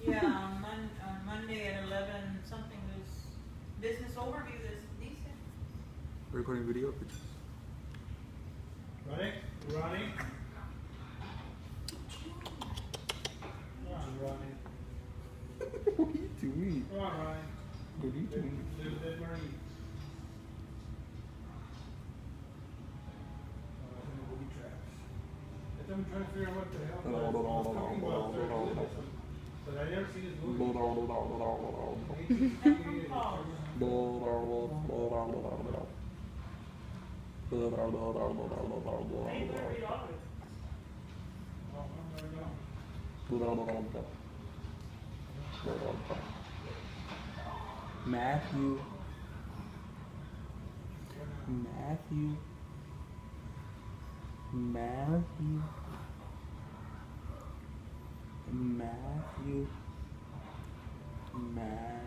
Yeah, on Monday at 11 something, this business overview is decent. Recording video or pictures? Ronnie? Ronnie? Come on, Ronnie. What are you doing? Come on, Ronnie. What are you doing? There's that Marie. Booby traps. I'm trying to figure out what the hell I was talking about. But I never seen this movie. I ain't gonna read all of it. Matthew. Matthew. Matthew. Matthew. Matthew.